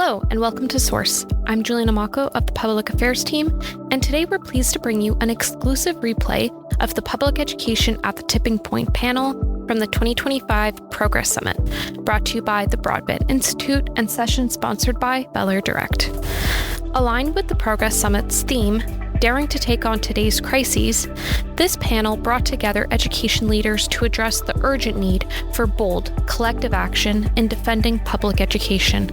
Hello, and welcome to Source. I'm Juliana Mako of the Public Affairs team, and today we're pleased to bring you an exclusive replay of the Public Education at the Tipping Point panel from the 2025 Progress Summit, brought to you by the Broadbent Institute and session sponsored by belairdirect. Aligned with the Progress Summit's theme, Daring to Take on Today's Crises, this panel brought together education leaders to address the urgent need for bold, collective action in defending public education.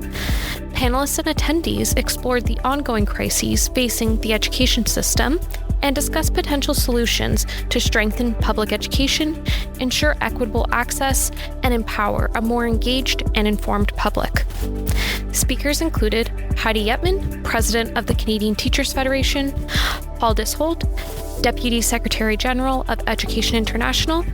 Panelists and attendees explored the ongoing crises facing the education system and discussed potential solutions to strengthen public education, ensure equitable access, and empower a more engaged and informed public. Speakers included Heidi Yetman, President of the Canadian Teachers Federation, Haldis, Deputy Secretary General of Education International,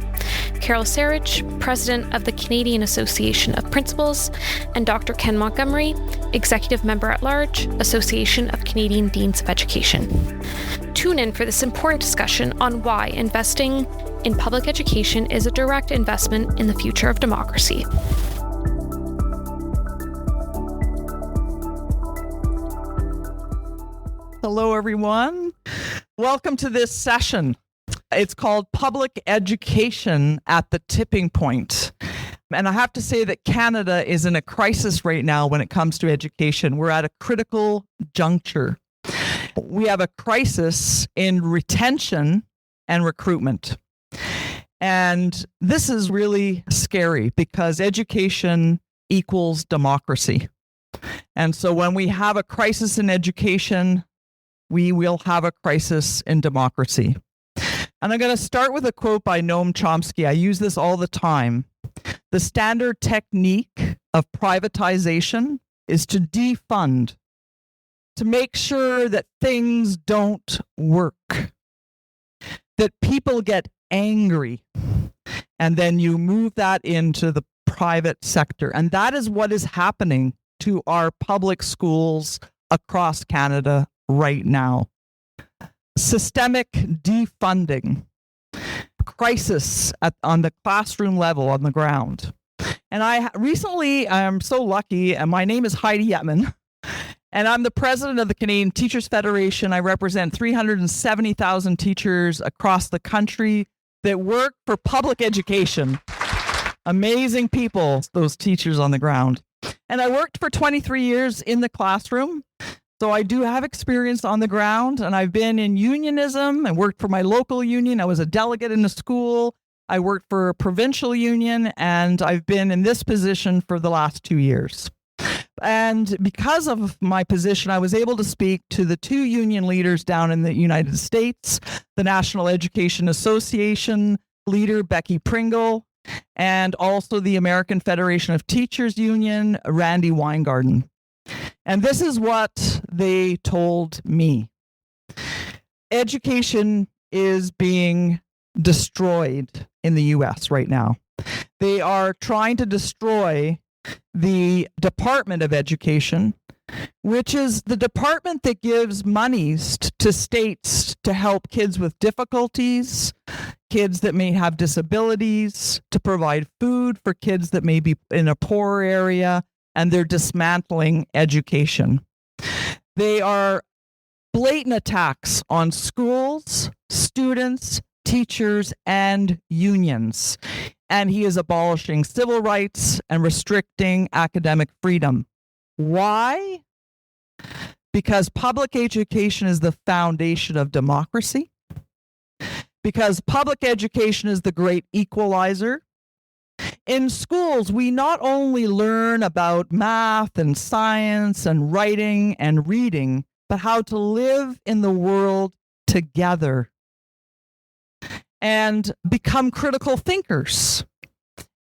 Carol Sarich, President of the Canadian Association of Principals, and Dr. Ken Montgomery, Executive Member at Large, Association of Canadian Deans of Education. Tune in for this important discussion on why investing in public education is a direct investment in the future of democracy. Hello, everyone. Welcome to this session. It's called Public Education at the Tipping Point. And I have to say that Canada is in a crisis right now when it comes to education. We're at a critical juncture. We have a crisis in retention and recruitment. And this is really scary because education equals democracy. And so when we have a crisis in education, we will have a crisis in democracy. And I'm going to start with a quote by Noam Chomsky. I use this all the time. The standard technique of privatization is to defund, to make sure that things don't work, that people get angry, and then you move that into the private sector. And that is what is happening to our public schools across Canada right now. Systemic defunding, crisis on the classroom level on the ground. And I'm so lucky, and my name is Heidi Yetman, and I'm the president of the Canadian Teachers Federation. I represent 370,000 teachers across the country that work for public education. Amazing people, those teachers on the ground. And I worked for 23 years in the classroom. So I do have experience on the ground, and I've been in unionism and worked for my local union. I was a delegate in a school. I worked for a provincial union, and I've been in this position for the last 2 years. And because of my position, I was able to speak to the two union leaders down in the United States, the National Education Association leader, Becky Pringle, and also the American Federation of Teachers Union, Randy Weingarten. And this is what they told me. Education is being destroyed in the US right now. They are trying to destroy the Department of Education, which is the department that gives monies to states to help kids with difficulties, kids that may have disabilities, to provide food for kids that may be in a poorer area, and they're dismantling education. They are blatant attacks on schools, students, teachers, and unions. And he is abolishing civil rights and restricting academic freedom. Why? Because public education is the foundation of democracy. Because public education is the great equalizer. In schools, we not only learn about math and science and writing and reading, but how to live in the world together and become critical thinkers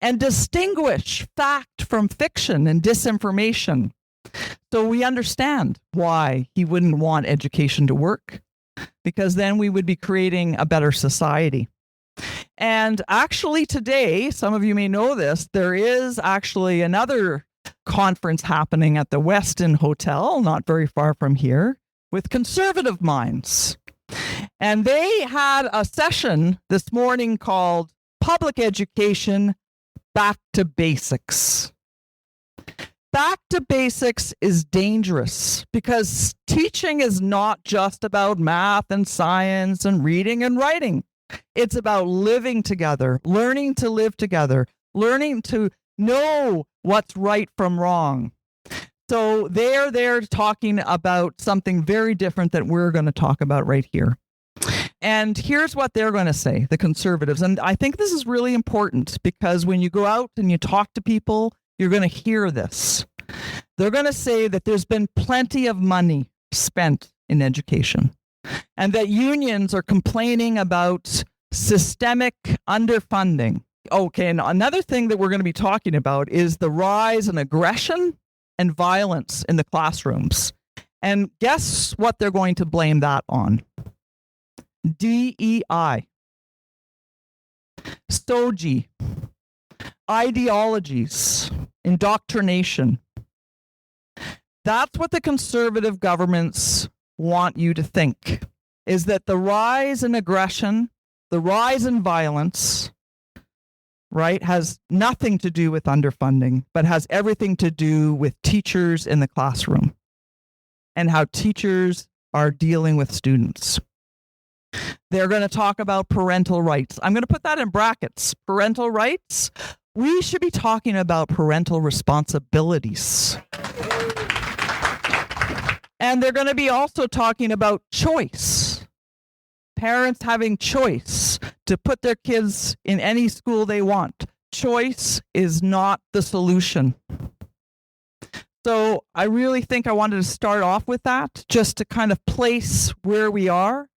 and distinguish fact from fiction and disinformation. So we understand why he wouldn't want education to work, because then we would be creating a better society. And actually today, some of you may know this, there is actually another conference happening at the Westin Hotel, not very far from here, with conservative minds. And they had a session this morning called Public Education Back to Basics. back to basics is dangerous because teaching is not just about math and science and reading and writing. It's about living together, learning to live together, learning to know what's right from wrong. So they're talking about something very different that we're going to talk about right here. And here's what they're going to say, the conservatives. And I think this is really important because when you go out and you talk to people, you're going to hear this. They're going to say that there's been plenty of money spent in education and that unions are complaining about systemic underfunding. Okay, and another thing that we're going to be talking about is the rise in aggression and violence in the classrooms. And guess what they're going to blame that on? DEI, SOGI, ideologies, indoctrination. That's what the conservative governments want you to think, is that the rise in aggression, the rise in violence, right, has nothing to do with underfunding, but has everything to do with teachers in the classroom and how teachers are dealing with students. They're going to talk about parental rights. I'm going to put that in brackets. Parental rights. We should be talking about parental responsibilities. And they're going to be also talking about choice. Parents having choice to put their kids in any school they want. Choice is not the solution. So I really think I wanted to start off with that, just to kind of place where we are.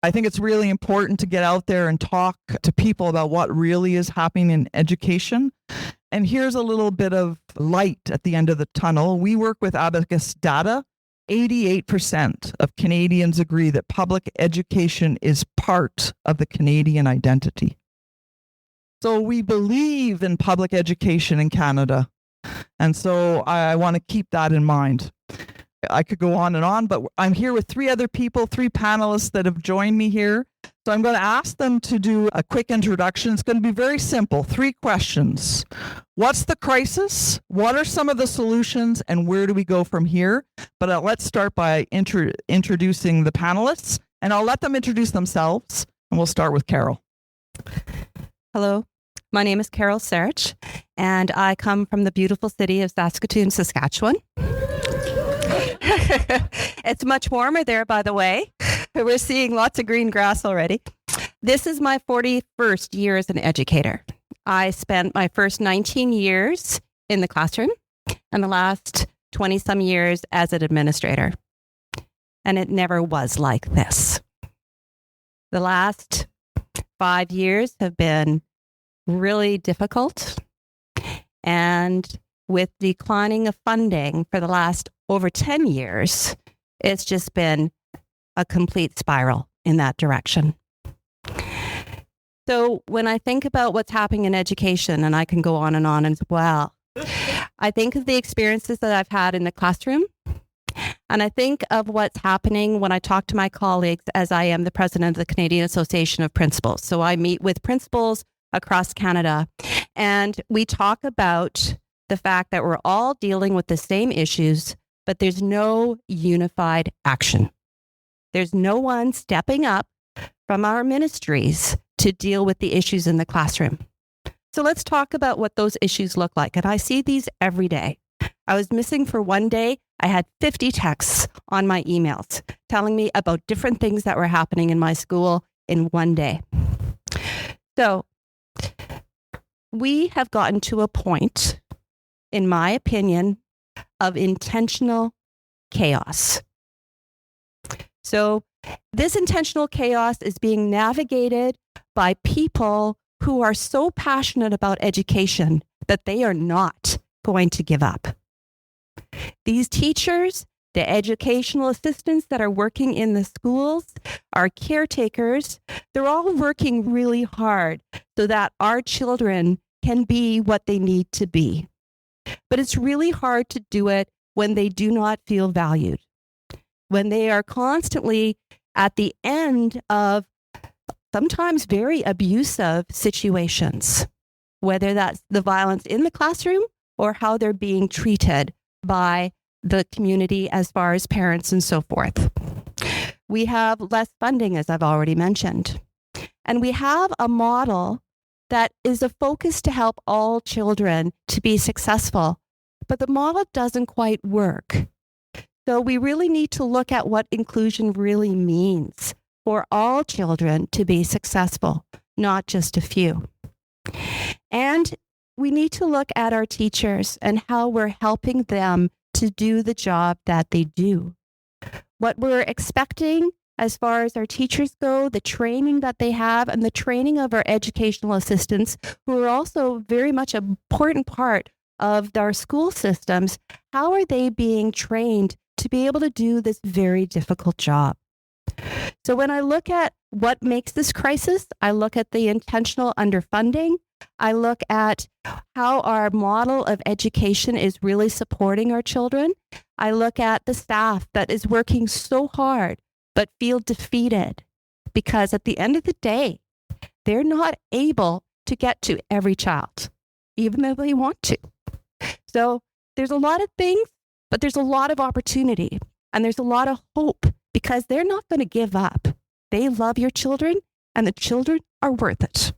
I think it's really important to get out there and talk to people about what really is happening in education. And here's a little bit of light at the end of the tunnel. We work with Abacus data. 88% of Canadians agree that public education is part of the Canadian identity. So we believe in public education in Canada. And so I want to keep that in mind. I could go on, but I'm here with three other people, three panelists that have joined me here. So I'm going to ask them to do a quick introduction. It's going to be very simple. 3 questions. What's the crisis? What are some of the solutions? And where do we go from here? But let's start by introducing the panelists. And I'll let them introduce themselves. And we'll start with Carol. Hello. My name is Carol Sarich, and I come from the beautiful city of Saskatoon, Saskatchewan. It's much warmer there, by the way. We're seeing lots of green grass already. This is my 41st year as an educator. I spent my first 19 years in the classroom and the last 20-some years as an administrator. And it never was like this. The last 5 years have been really difficult. And with declining of funding for the last over 10 years, it's just been a complete spiral in that direction. So when I think about what's happening in education, and I can go on and on as well, I think of the experiences that I've had in the classroom, and I think of what's happening when I talk to my colleagues, as I am the president of the Canadian Association of Principals. So I meet with principals across Canada, and we talk about the fact that we're all dealing with the same issues, but there's no unified action. There's no one stepping up from our ministries to deal with the issues in the classroom. So let's talk about what those issues look like. And I see these every day. I was missing for one day. I had 50 texts on my emails telling me about different things that were happening in my school in one day. So we have gotten to a point, in my opinion, of intentional chaos. So this intentional chaos is being navigated by people who are so passionate about education that they are not going to give up. These teachers, the educational assistants that are working in the schools, our caretakers, they're all working really hard so that our children can be what they need to be. But it's really hard to do it when they do not feel valued, when they are constantly at the end of sometimes very abusive situations, whether that's the violence in the classroom or how they're being treated by the community as far as parents and so forth. We have less funding, as I've already mentioned. And we have a model that is a focus to help all children to be successful, but the model doesn't quite work. So we really need to look at what inclusion really means for all children to be successful, not just a few. And we need to look at our teachers and how we're helping them to do the job that they do. What we're expecting as far as our teachers go, the training that they have, and the training of our educational assistants, who are also very much an important part of our school systems, how are they being trained to be able to do this very difficult job? So when I look at what makes this crisis, I look at the intentional underfunding. I look at how our model of education is really supporting our children. I look at the staff that is working so hard but feel defeated because at the end of the day, they're not able to get to every child, even though they want to. So there's a lot of things, but there's a lot of opportunity and there's a lot of hope because they're not going to give up. They love your children and the children are worth it.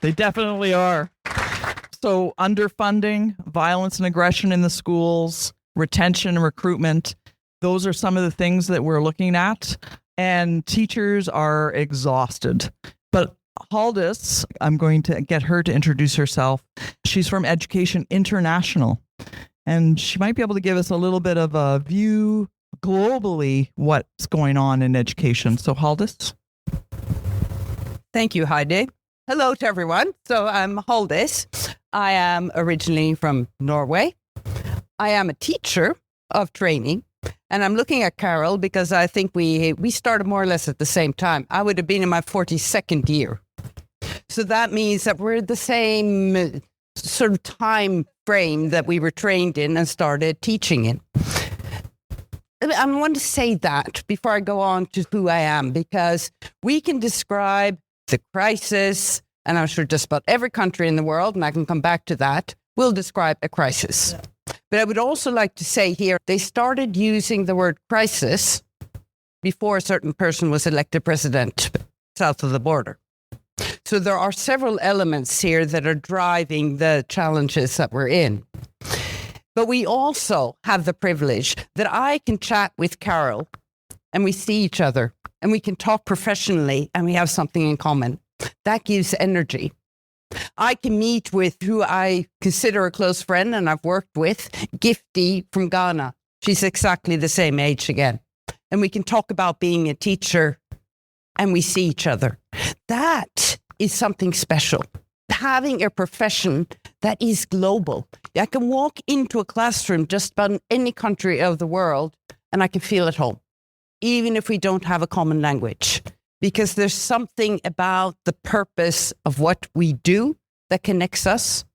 They definitely are. So underfunding, violence and aggression in the schools, retention and recruitment, those are some of the things that we're looking at. And teachers are exhausted. But Haldis, I'm going to get her to introduce herself. She's from Education International. And she might be able to give us a little bit of a view globally what's going on in education. So Haldis. Thank you, Heidi. Hello to everyone. So I'm Haldis. I am originally from Norway. I am a teacher of training. And I'm looking at Carol because I think we started more or less at the same time. I would have been in my 42nd year. So that means that we're the same sort of time frame that we were trained in and started teaching in. I want to say that before I go on to who I am, because we can describe the crisis, and I'm sure just about every country in the world, and I can come back to that, will describe a crisis. Yeah. But I would also like to say here, they started using the word crisis before a certain person was elected president south of the border. So there are several elements here that are driving the challenges that we're in. But we also have the privilege that I can chat with Carol and we see each other and we can talk professionally and we have something in common. That gives energy. I can meet with who I consider a close friend and I've worked with, Gifty from Ghana. She's exactly the same age again. And we can talk about being a teacher and we see each other. That is something special. Having a profession that is global. I can walk into a classroom just about in any country of the world and I can feel at home, even if we don't have a common language. Because there's something about the purpose of what we do that connects us.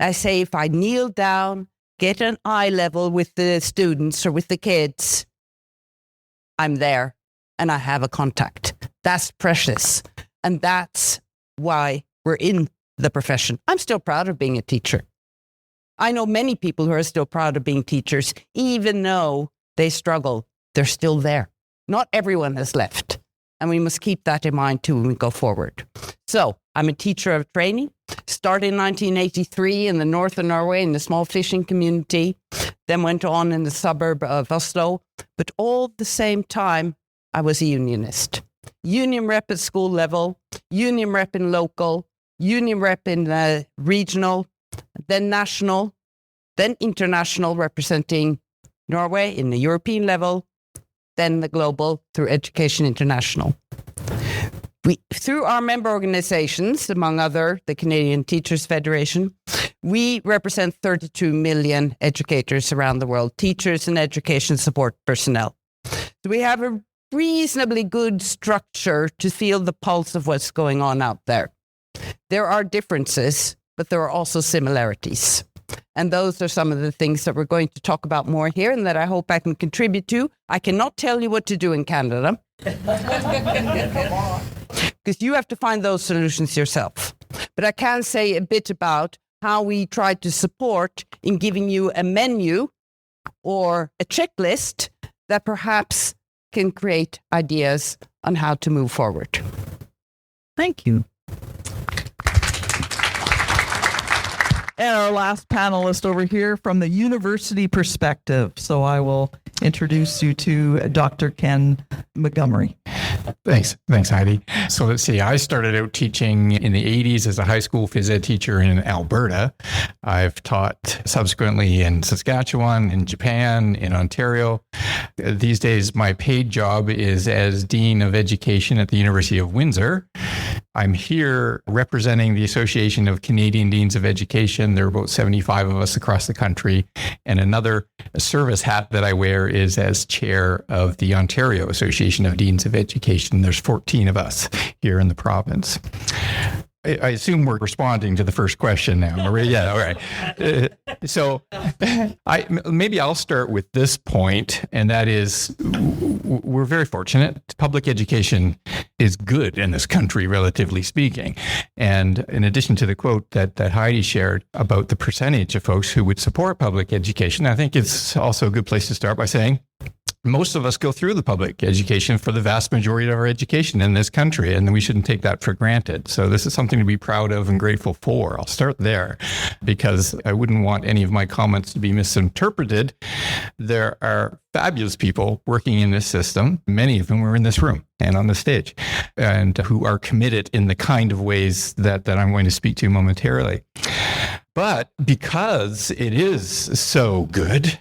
I say if I kneel down, get an eye level with the students or with the kids, I'm there and I have a contact. That's precious. And that's why we're in the profession. I'm still proud of being a teacher. I know many people who are still proud of being teachers, even though they struggle, they're still there. Not everyone has left. And we must keep that in mind too when we go forward. So I'm a teacher of training, started in 1983 in the north of Norway in the small fishing community, then went on in the suburb of Oslo. But all at the same time, I was a unionist. Union rep at school level, union rep in local, union rep in regional, then national, then international, representing Norway in the European level, then the global through Education International. Through our member organizations, among other, the Canadian Teachers Federation, we represent 32 million educators around the world, teachers and education support personnel. So we have a reasonably good structure to feel the pulse of what's going on out there. There are differences, but there are also similarities. And those are some of the things that we're going to talk about more here and that I hope I can contribute to. I cannot tell you what to do in Canada because you have to find those solutions yourself. But I can say a bit about how we try to support in giving you a menu or a checklist that perhaps can create ideas on how to move forward. Thank you. And our last panelist over here from the university perspective. So I will introduce you to Dr. Ken Montgomery. Thanks, Heidi. So let's see, I started out teaching in the 80s as a high school phys ed teacher in Alberta. I've taught subsequently in Saskatchewan, in Japan, in Ontario. These days, my paid job is as Dean of Education at the University of Windsor. I'm here representing the Association of Canadian Deans of Education. There are about 75 of us across the country. And another service hat that I wear is as chair of the Ontario Association of Deans of Education. There's 14 of us here in the province. I assume we're responding to the first question now. Yeah, all right. So maybe I'll start with this point, and that is we're very fortunate. Public education is good in this country, relatively speaking. And in addition to the quote that Heidi shared about the percentage of folks who would support public education, I think it's also a good place to start by saying most of us go through the public education for the vast majority of our education in this country, and we shouldn't take that for granted. So this is something to be proud of and grateful for. I'll start there because I wouldn't want any of my comments to be misinterpreted. There are fabulous people working in this system, many of whom are in this room and on the stage, and who are committed in the kind of ways that I'm going to speak to momentarily. But because it is so good,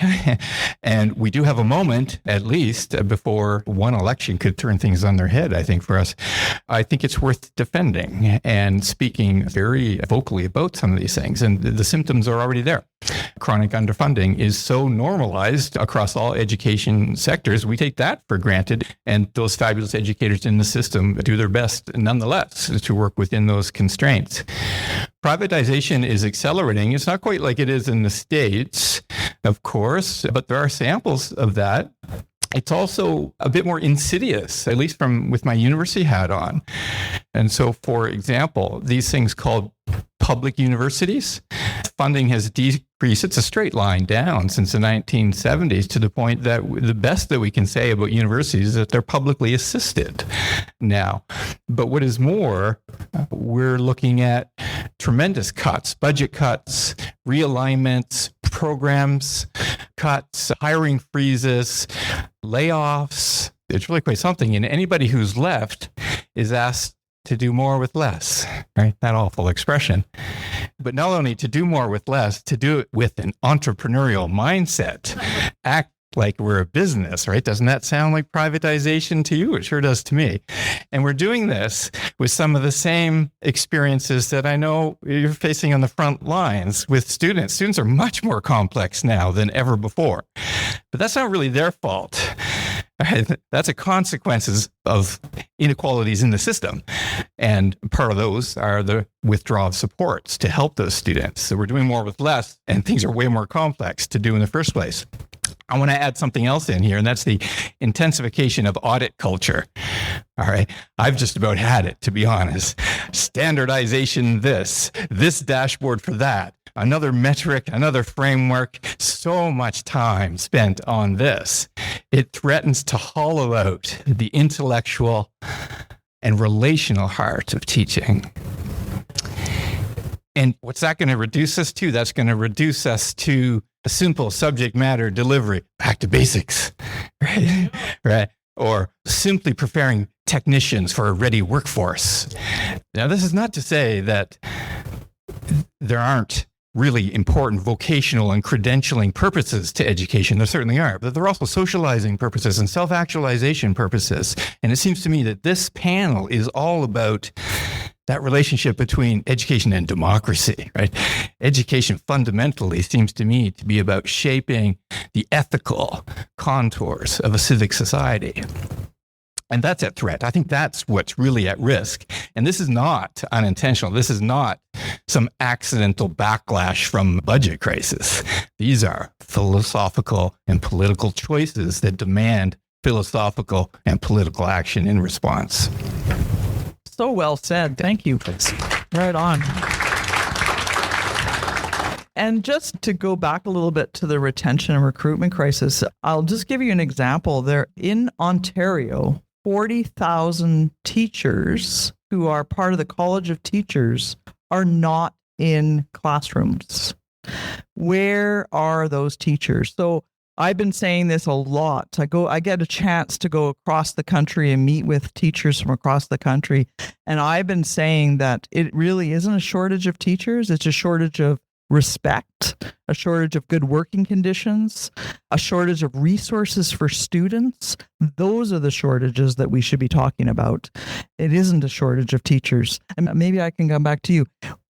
and we do have a moment, at least, before one election could turn things on their head, I think, for us, I think it's worth defending and speaking very vocally about some of these things. And the symptoms are already there. Chronic underfunding is so normalized across all education sectors. We take that for granted. And those fabulous educators in the system do their best, nonetheless, to work within those constraints. Privatization is accelerating. It's not quite like it is in the States, of course, but there are samples of that. It's also a bit more insidious, at least with my university hat on. And so, for example, these things called public universities, funding has decreased. It's a straight line down since the 1970s to the point that the best that we can say about universities is that they're publicly assisted now. But what is more, we're looking at tremendous cuts, budget cuts, realignments, programs cuts, hiring freezes, layoffs. It's really quite something. And anybody who's left is asked to do more with less, right? That awful expression. But not only to do more with less, to do it with an entrepreneurial mindset. Act like we're a business, right? Doesn't that sound like privatization to you? It sure does to me. And we're doing this with some of the same experiences that I know you're facing on the front lines with students. Students are much more complex now than ever before. But that's not really their fault. That's a consequences of inequalities in the system. And part of those are the withdrawal of supports to help those students. So we're doing more with less, and things are way more complex to do in the first place. I want to add something else in here, and that's the intensification of audit culture. All right. I've just about had it, to be honest. Standardization this dashboard for that, another metric, another framework, so much time spent on this. It threatens to hollow out the intellectual and relational heart of teaching. And what's that going to reduce us to? That's going to reduce us to a simple subject matter delivery, back to basics, right? Right? Or simply preparing technicians for a ready workforce. Now, this is not to say that there aren't really important vocational and credentialing purposes to education. There certainly are, but there are also socializing purposes and self-actualization purposes. And it seems to me that this panel is all about that relationship between education and democracy, right? Education fundamentally seems to me to be about shaping the ethical contours of a civic society. And that's at threat. I think that's what's really at risk. And this is not unintentional. This is not some accidental backlash from budget crisis. These are philosophical and political choices that demand philosophical and political action in response. So well said. Thank you. Right on. And just to go back a little bit to the retention and recruitment crisis, I'll just give you an example. There in Ontario, 40,000 teachers who are part of the College of Teachers are not in classrooms. Where are those teachers? So I've been saying this a lot. I get a chance to go across the country and meet with teachers from across the country. And I've been saying that it really isn't a shortage of teachers. It's a shortage of respect, a shortage of good working conditions, a shortage of resources for students. Those are the shortages that we should be talking about. It isn't a shortage of teachers. And maybe I can come back to you.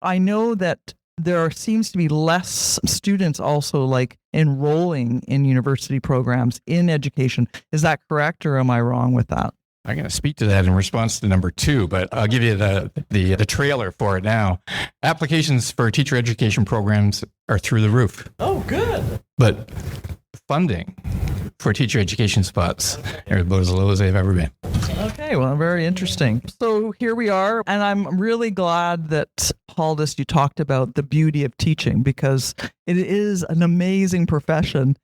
I know that there seems to be less students also like enrolling in university programs in education. Is that correct, or am I wrong with that? I'm going to speak to that in response to number 2, but I'll give you the trailer for it now. Applications for teacher education programs are through the roof. Oh, good. But funding for teacher education spots are about as low as they've ever been. Okay, well, very interesting. So here we are, and I'm really glad that, Haldis, you talked about the beauty of teaching, because it is an amazing profession.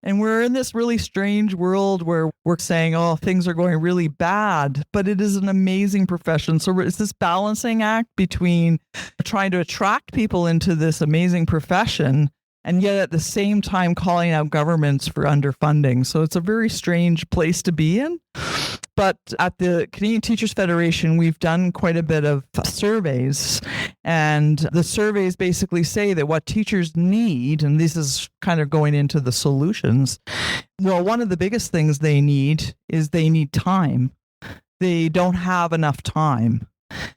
And we're in this really strange world where we're saying, oh, things are going really bad, but it is an amazing profession. So it's this balancing act between trying to attract people into this amazing profession and yet at the same time calling out governments for underfunding. So it's a very strange place to be in. But at the Canadian Teachers Federation, we've done quite a bit of surveys, and the surveys basically say that what teachers need, and this is kind of going into the solutions, well, one of the biggest things they need is they need time. They don't have enough time.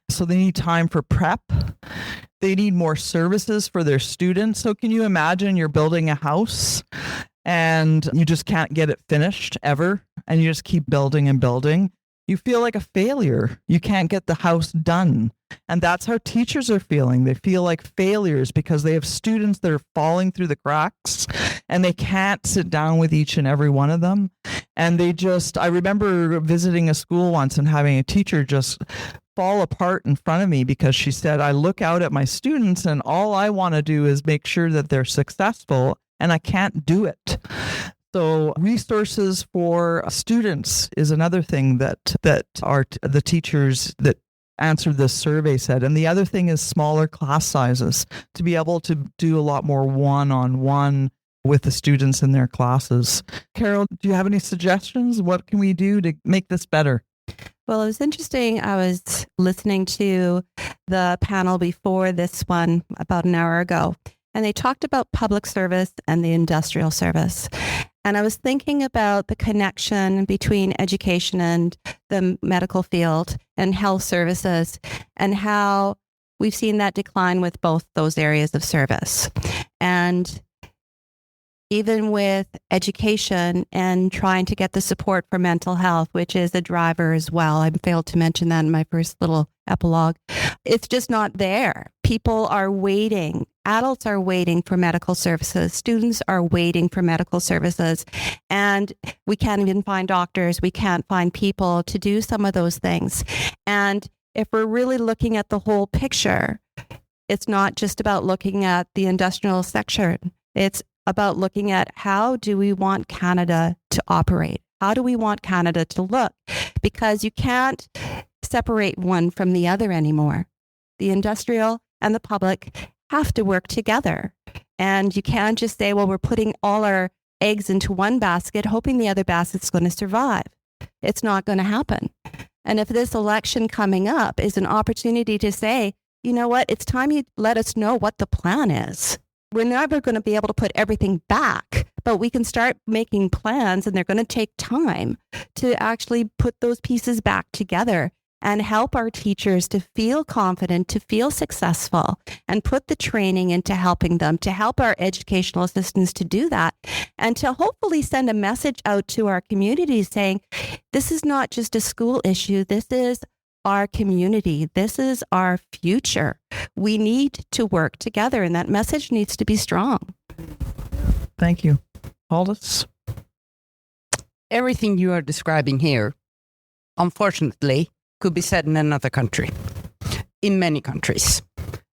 So they need time for prep. They need more services for their students. So can you imagine you're building a house and you just can't get it finished ever, and you just keep building and building? You feel like a failure. You can't get the house done. And that's how teachers are feeling. They feel like failures because they have students that are falling through the cracks and they can't sit down with each and every one of them. And I remember visiting a school once and having a teacher just fall apart in front of me because she said, I look out at my students and all I want to do is make sure that they're successful, and I can't do it. So resources for students is another thing that are the teachers that answered this survey said. And the other thing is smaller class sizes, to be able to do a lot more one-on-one with the students in their classes. Carol, do you have any suggestions? What can we do to make this better? Well, it was interesting. I was listening to the panel before this one about an hour ago, and they talked about public service and the industrial service. And I was thinking about the connection between education and the medical field and health services, and how we've seen that decline with both those areas of service. And even with education and trying to get the support for mental health, which is a driver as well. I failed to mention that in my first little epilogue. It's just not there. People are waiting. Adults are waiting for medical services. Students are waiting for medical services. And we can't even find doctors. We can't find people to do some of those things. And if we're really looking at the whole picture, it's not just about looking at the industrial section. It's about looking at how do we want Canada to operate? How do we want Canada to look? Because you can't separate one from the other anymore. The industrial and the public have to work together. And you can't just say, well, we're putting all our eggs into one basket, hoping the other basket's going to survive. It's not going to happen. And if this election coming up is an opportunity to say, you know what, it's time you let us know what the plan is. We're never going to be able to put everything back, but we can start making plans, and they're going to take time to actually put those pieces back together and help our teachers to feel confident, to feel successful, and put the training into helping them, to help our educational assistants to do that, and to hopefully send a message out to our communities saying, this is not just a school issue, this is our community. This is our future. We need to work together, and that message needs to be strong. Thank you. Haldis? Everything you are describing here, unfortunately, could be said in another country. in many countries.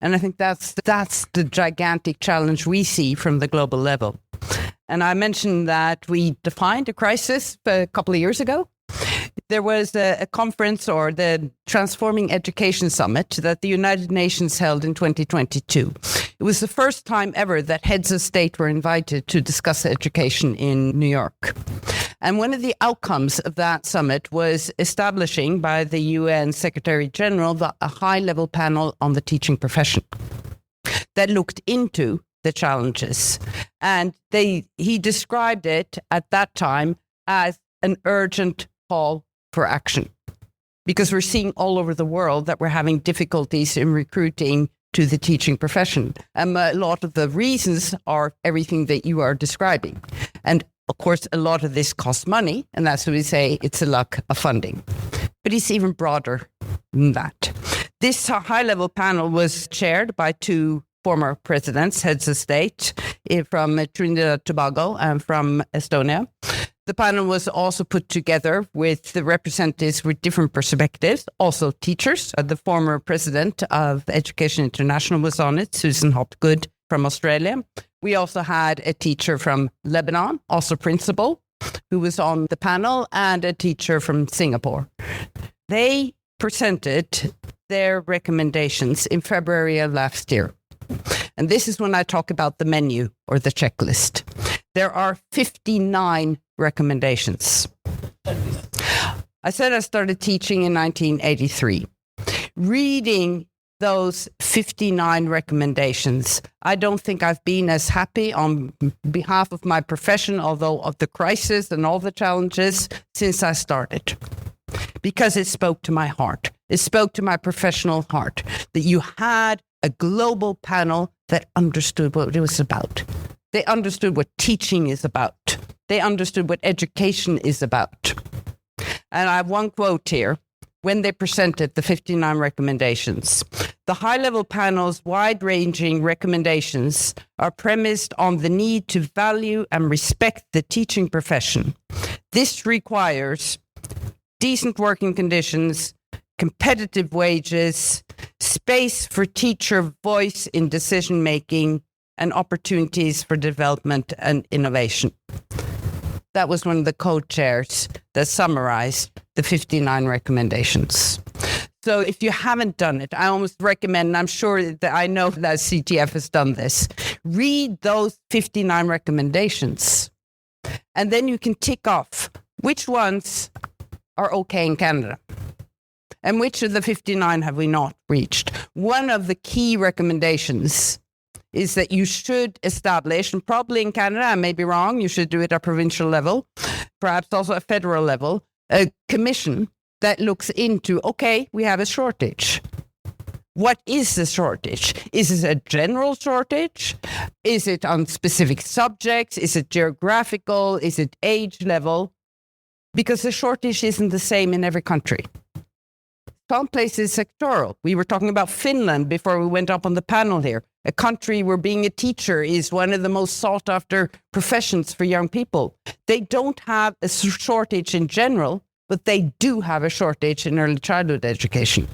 And I think that's the gigantic challenge we see from the global level. And I mentioned that we defined a crisis a couple of years ago. There was a conference, or the Transforming Education Summit, that the United Nations held in 2022. It was the first time ever that heads of state were invited to discuss education in New York. And one of the outcomes of that summit was establishing by the UN Secretary General a high-level panel on the teaching profession that looked into the challenges. And he described it at that time as an urgent call for action, because we're seeing all over the world that we're having difficulties in recruiting to the teaching profession. And a lot of the reasons are everything that you are describing. And of course, a lot of this costs money, and that's what we say, it's a lack of funding. But it's even broader than that. This high-level panel was chaired by two former presidents, heads of state, from Trinidad and Tobago and from Estonia. The panel was also put together with the representatives with different perspectives, also teachers. The former president of Education International was on it, Susan Hopgood from Australia. We also had a teacher from Lebanon, also principal, who was on the panel, and a teacher from Singapore. They presented their recommendations in February of last year. And this is when I talk about the menu or the checklist. There are 59 recommendations. I said I started teaching in 1983. Reading those 59 recommendations, I don't think I've been as happy on behalf of my profession, although of the crisis and all the challenges, since I started. Because it spoke to my heart. It spoke to my professional heart that you had a global panel that understood what it was about. They understood what teaching is about. They understood what education is about. And I have one quote here. When they presented the 59 recommendations, the high-level panel's wide-ranging recommendations are premised on the need to value and respect the teaching profession. This requires decent working conditions, competitive wages, space for teacher voice in decision-making, and opportunities for development and innovation. That was one of the co-chairs that summarized the 59 recommendations. So if you haven't done it, I almost recommend, and I'm sure that I know that CTF has done this, read those 59 recommendations. And then you can tick off which ones are okay in Canada. And which of the 59 have we not reached? One of the key recommendations is that you should establish, and probably in Canada, I may be wrong, you should do it at provincial level, perhaps also at federal level, a commission that looks into, okay, we have a shortage. What is the shortage? Is it a general shortage? Is it on specific subjects? Is it geographical? Is it age level? Because the shortage isn't the same in every country. Some places sectoral. We were talking about Finland before we went up on the panel here, a country where being a teacher is one of the most sought after professions for young people. They don't have a shortage in general, but they do have a shortage in early childhood education.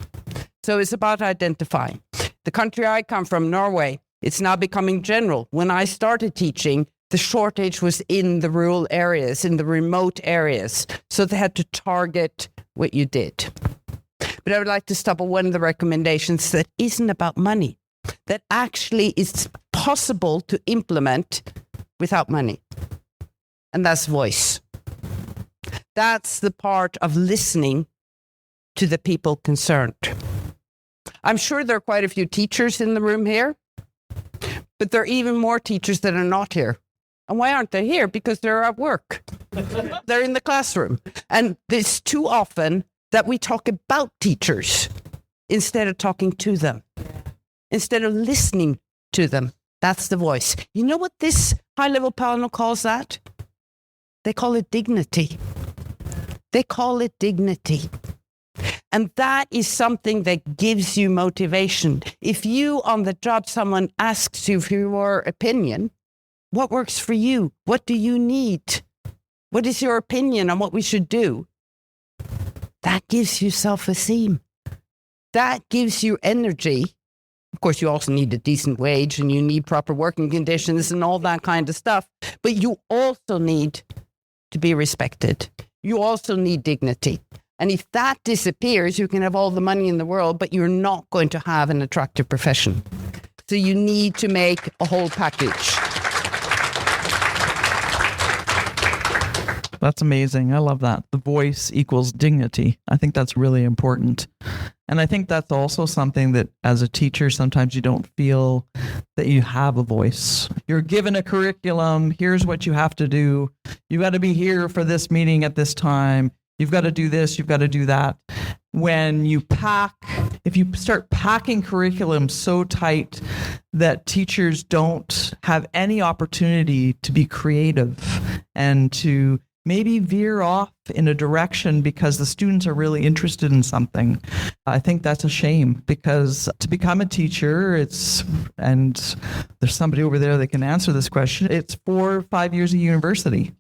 So it's about identifying. The country I come from, Norway, it's now becoming general. When I started teaching, the shortage was in the rural areas, in the remote areas. So they had to target what you did. But I would like to stop at one of the recommendations that isn't about money, that actually is possible to implement without money. And that's voice. That's the part of listening to the people concerned. I'm sure there are quite a few teachers in the room here, but there are even more teachers that are not here. And why aren't they here? Because they're at work. They're in the classroom. And it's too often that we talk about teachers instead of talking to them, instead of listening to them. That's the voice. You know what this high-level panel calls that? They call it dignity. They call it dignity. And that is something that gives you motivation. If you, on the job, someone asks you for your opinion, what works for you? What do you need? What is your opinion on what we should do? That gives you self-esteem. that gives you energy. Of course, you also need a decent wage and you need proper working conditions and all that kind of stuff. But you also need to be respected. You also need dignity. And if that disappears, you can have all the money in the world, but you're not going to have an attractive profession. So you need to make a whole package. That's amazing. I love that. The voice equals dignity. I think that's really important. And I think that's also something that as a teacher, sometimes you don't feel that you have a voice. You're given a curriculum. Here's what you have to do. You got to be here for this meeting at this time. You've got to do this. You've got to do that. When you if you start packing curriculum so tight that teachers don't have any opportunity to be creative and to maybe veer off in a direction because the students are really interested in something, I think that's a shame, because to become a teacher, and there's somebody over there that can answer this question, it's 4 or 5 years of university.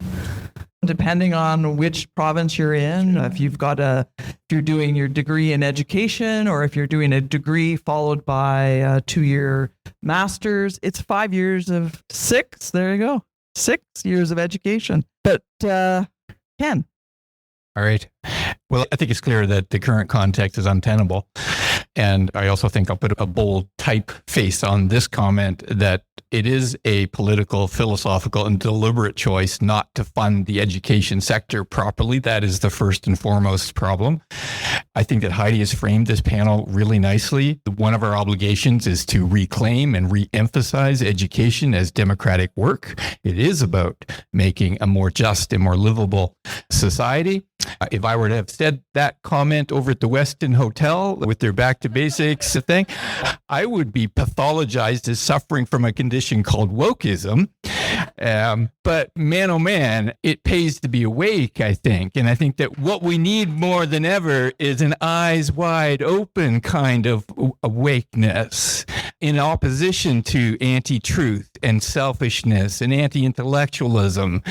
Depending on which province you're in, if you're doing your degree in education, or if you're doing a degree followed by a 2-year master's, it's 5 years of 6. There you go. 6 years of education. But Ken. All right. Well, I think it's clear that the current context is untenable. And I also think I'll put a bold typeface on this comment that it is a political, philosophical, and deliberate choice not to fund the education sector properly. That is the first and foremost problem. I think that Heidi has framed this panel really nicely. One of our obligations is to reclaim and re-emphasize education as democratic work. It is about making a more just and more livable society. If I were to have said that comment over at the Westin Hotel with their back to basics thing, I would be pathologized as suffering from a condition called wokeism. But man, oh man, it pays to be awake, I think. And I think that what we need more than ever is an eyes wide open kind of awakeness in opposition to anti-truth and selfishness and anti-intellectualism,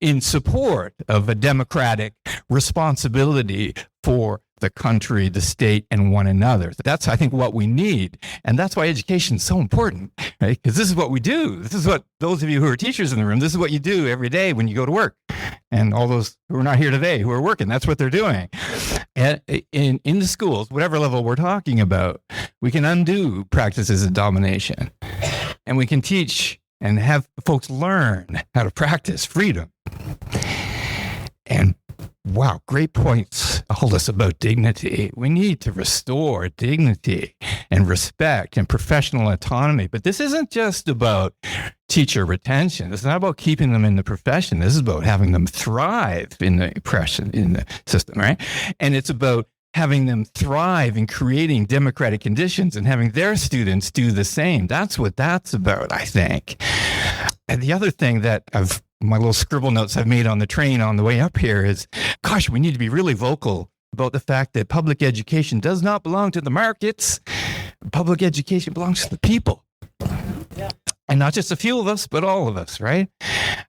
in support of a democratic responsibility for the country, the state, and one another. That's, I think, what we need. And that's why education is so important, right? Because this is what we do. This is what those of you who are teachers in the room, this is what you do every day when you go to work. And all those who are not here today who are working, that's what they're doing. And in the schools, whatever level we're talking about, we can undo practices of domination. And we can teach and have folks learn how to practice freedom. And wow, great points, Haldis, about dignity. We need to restore dignity and respect and professional autonomy. But this isn't just about teacher retention. It's not about keeping them in the profession. This is about having them thrive in the system, right? And it's about having them thrive in creating democratic conditions and having their students do the same. That's what that's about, I think. And the other thing that my little scribble notes I've made on the train on the way up here is, gosh, we need to be really vocal about the fact that public education does not belong to the markets. Public education belongs to the people. Yeah. And not just a few of us, but all of us, right?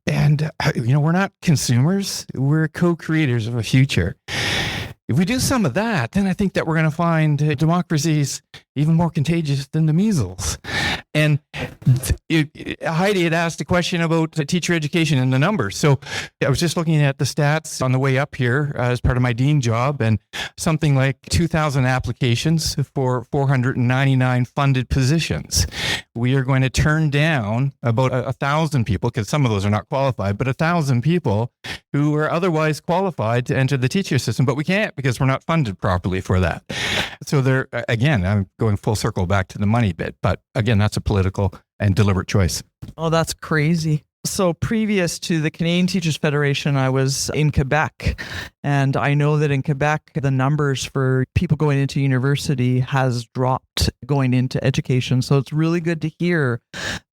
And, we're not consumers. We're co-creators of a future. If we do some of that, then I think that we're going to find democracies even more contagious than the measles. And Heidi had asked a question about teacher education and the numbers. So I was just looking at the stats on the way up here as part of my dean job, and something like 2,000 applications for 499 funded positions. We are going to turn down about 1,000 people, because some of those are not qualified, but 1,000 people who are otherwise qualified to enter the teacher system, but we can't because we're not funded properly for that. So there, again, I'm going full circle back to the money bit, but again, that's a political and deliberate choice. Oh, that's crazy. So previous to the Canadian Teachers Federation, I was in Quebec, and I know that in Quebec, the numbers for people going into university has dropped going into education. So it's really good to hear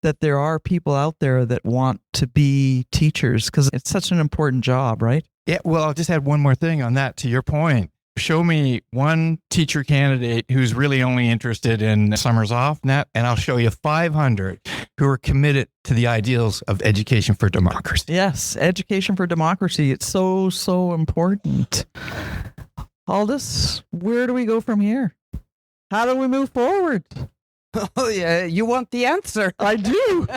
that there are people out there that want to be teachers, because it's such an important job, right? Yeah, well, I'll just add one more thing on that to your point. Show me one teacher candidate who's really only interested in summers off, and I'll show you 500 who are committed to the ideals of education for democracy. Yes, education for democracy. It's so, so important. Haldis, where do we go from here? How do we move forward? Oh, yeah. You want the answer? I do.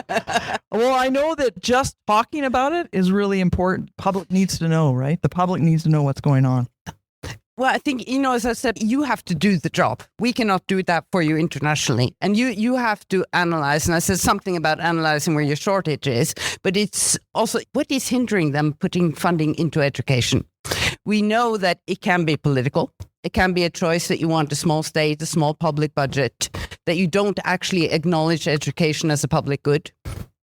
Well, I know that just talking about it is really important. Public needs to know, right? The public needs to know what's going on. Well, I think, as I said, you have to do the job. We cannot do that for you internationally. And you have to analyze. And I said something about analyzing where your shortage is, but it's also what is hindering them putting funding into education. We know that it can be political. It can be a choice that you want a small state, a small public budget, that you don't actually acknowledge education as a public good,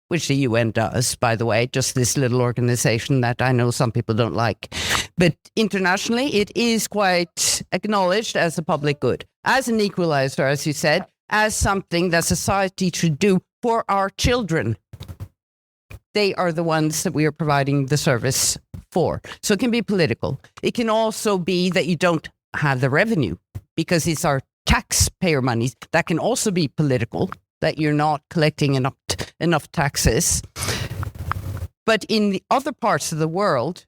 which the UN does, by the way, just this little organization that I know some people don't like. But internationally, it is quite acknowledged as a public good, as an equalizer, as you said, as something that society should do for our children. They are the ones that we are providing the service for. So it can be political. It can also be that you don't have the revenue because it's our taxpayer money. That can also be political, that you're not collecting enough taxes. But in the other parts of the world,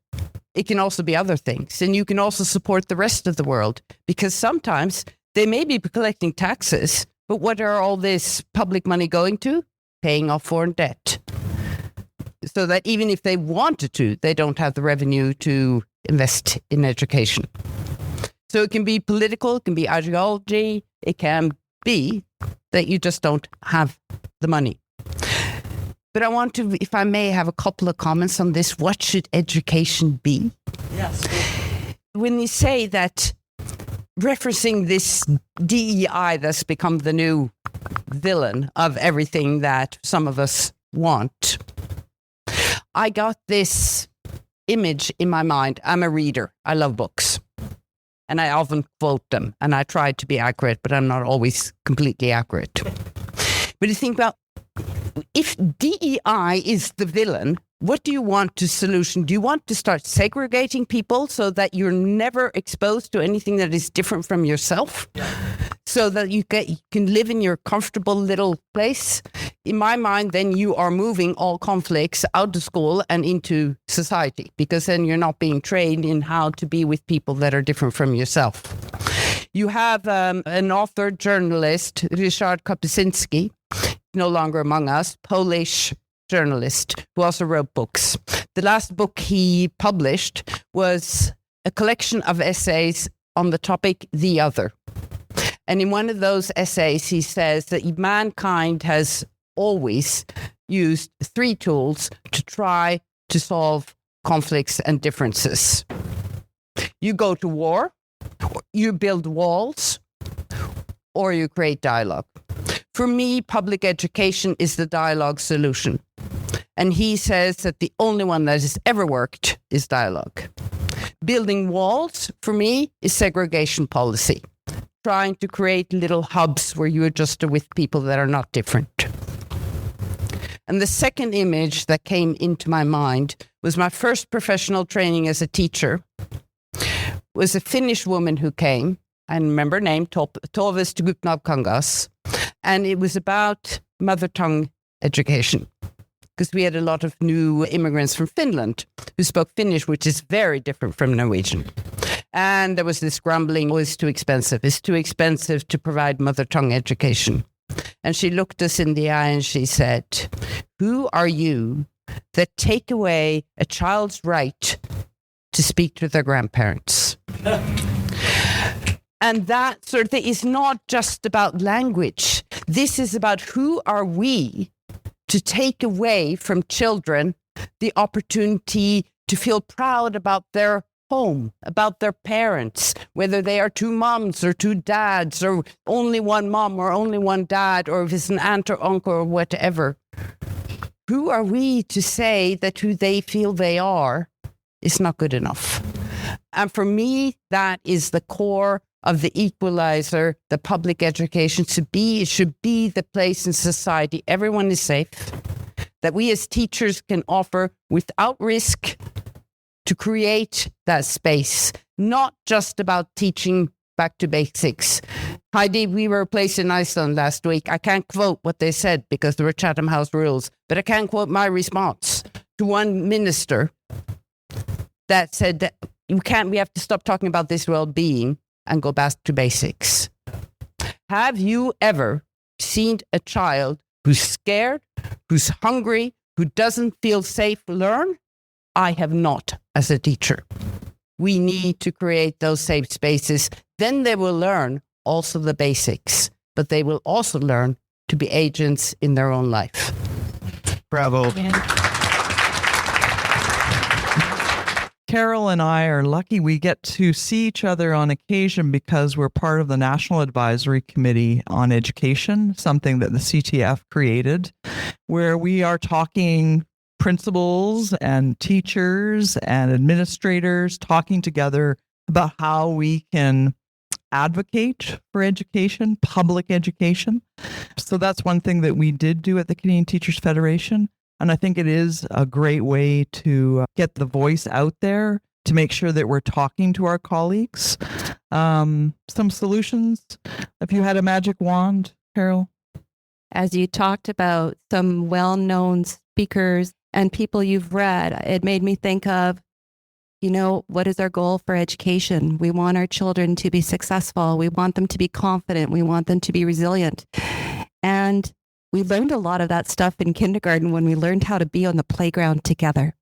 it can also be other things. And you can also support the rest of the world, because sometimes they may be collecting taxes, but what are all this public money going to? Paying off foreign debt. So that even if they wanted to, they don't have the revenue to invest in education. So it can be political, it can be ideology, it can be that you just don't have the money. But I want to, if I may, have a couple of comments on this. What should education be? Yes. When you say that, referencing this DEI that's become the new villain of everything that some of us want, I got this image in my mind. I'm a reader. I love books. And I often quote them. And I try to be accurate, but I'm not always completely accurate. But you think about, if DEI is the villain, what do you want to solution? Do you want to start segregating people so that you're never exposed to anything that is different from yourself? Yeah. So that you can live in your comfortable little place? In my mind, then you are moving all conflicts out of school and into society, because then you're not being trained in how to be with people that are different from yourself. You have an author, journalist, Ryszard Kapuscinski, no longer among us, Polish journalist who also wrote books. The last book he published was a collection of essays on the topic The Other. And in one of those essays, he says that mankind has always used 3 tools to try to solve conflicts and differences. You go to war, you build walls, or you create dialogue. For me, public education is the dialogue solution. And he says that the only one that has ever worked is dialogue. Building walls, for me, is segregation policy. Trying to create little hubs where you are just with people that are not different. And the second image that came into my mind was my first professional training as a teacher. Was a Finnish woman who came, I remember her name, Toives Tugupnavkangas. And it was about mother tongue education, because we had a lot of new immigrants from Finland who spoke Finnish, which is very different from Norwegian. And there was this grumbling, oh, it's too expensive. It's too expensive to provide mother tongue education. And she looked us in the eye and she said, who are you that take away a child's right to speak to their grandparents? And that sort of thing is not just about language. This is about who are we to take away from children the opportunity to feel proud about their home, about their parents, whether they are 2 moms or 2 dads, or only one mom or only one dad, or if it's an aunt or uncle or whatever. Who are we to say that who they feel they are is not good enough? And for me, that is the core of the equalizer, the public education it should be the place in society everyone is safe, that we as teachers can offer without risk to create that space, not just about teaching back to basics. Heidi, we were a place in Iceland last week. I can't quote what they said because there were Chatham House rules, but I can quote my response to one minister that said that we have to stop talking about this well-being and go back to basics. Have you ever seen a child who's scared, who's hungry, who doesn't feel safe learn? I have not as a teacher. We need to create those safe spaces. Then they will learn also the basics, but they will also learn to be agents in their own life. Bravo. Carol and I are lucky we get to see each other on occasion because we're part of the National Advisory Committee on Education, something that the CTF created, where we are talking principals and teachers and administrators talking together about how we can advocate for education, public education. So that's one thing that we did do at the Canadian Teachers Federation. And I think it is a great way to get the voice out there to make sure that we're talking to our colleagues. Some solutions, if you had a magic wand, Carol? As you talked about some well-known speakers and people you've read, it made me think of, what is our goal for education? We want our children to be successful. We want them to be confident. We want them to be resilient. And we learned a lot of that stuff in kindergarten when we learned how to be on the playground together.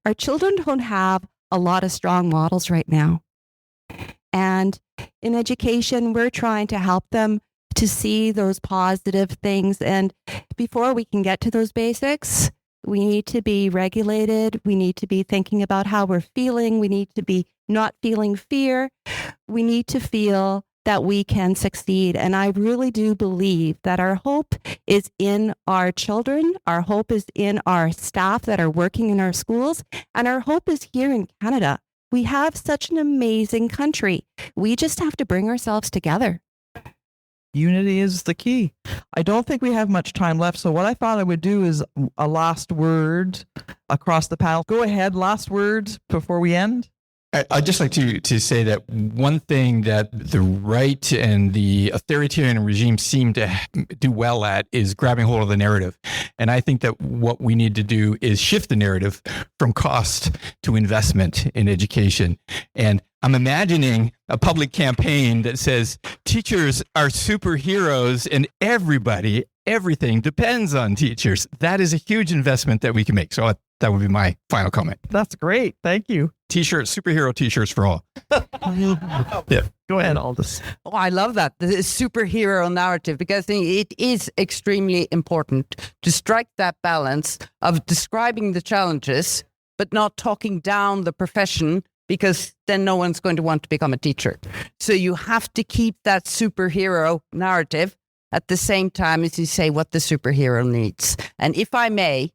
Our children don't have a lot of strong models right now. And in education, we're trying to help them to see those positive things. And before we can get to those basics, we need to be regulated. We need to be thinking about how we're feeling. We need to be not feeling fear. We need to feel that we can succeed. And I really do believe that our hope is in our children. Our hope is in our staff that are working in our schools. And our hope is here in Canada. We have such an amazing country. We just have to bring ourselves together. Unity is the key. I don't think we have much time left. So what I thought I would do is a last word across the panel. Go ahead, last words before we end. I'd just like to say that one thing that the right and the authoritarian regime seem to do well at is grabbing hold of the narrative. And I think that what we need to do is shift the narrative from cost to investment in education. And I'm imagining a public campaign that says teachers are superheroes and everything depends on teachers. That is a huge investment that we can make. So that would be my final comment. That's great. Thank you. T-shirts, superhero T-shirts for all. Yeah. Go ahead, Haldis. Oh, I love that. The superhero narrative, because it is extremely important to strike that balance of describing the challenges, but not talking down the profession, because then no one's going to want to become a teacher. So you have to keep that superhero narrative at the same time as you say what the superhero needs. And if I may,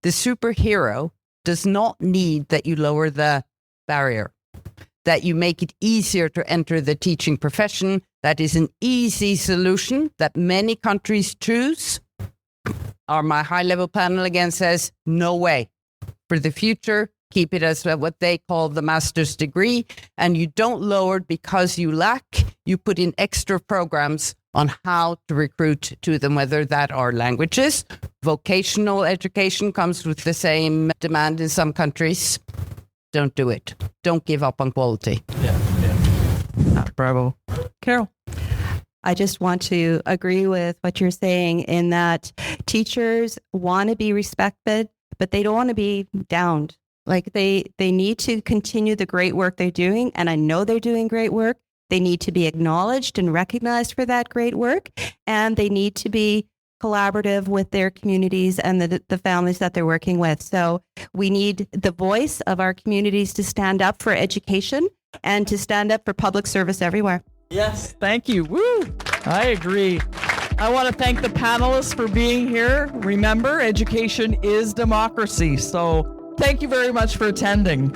the superhero does not need that you lower the barrier, that you make it easier to enter the teaching profession. That is an easy solution that many countries choose. My high-level panel again says, no way. For the future, keep it as what they call the master's degree, and you don't lower it because you lack. You put in extra programs on how to recruit to them, whether that are languages. Vocational education comes with the same demand in some countries. Don't do it. Don't give up on quality. Bravo. Carol. I just want to agree with what you're saying in that teachers want to be respected, but they don't want to be downed. Like they need to continue the great work they're doing. And I know they're doing great work. They need to be acknowledged and recognized for that great work. And they need to be collaborative with their communities and the families that they're working with. So we need the voice of our communities to stand up for education and to stand up for public service everywhere. Yes, thank you. Woo! I agree. I want to thank the panelists for being here. Remember, education is democracy. So thank you very much for attending.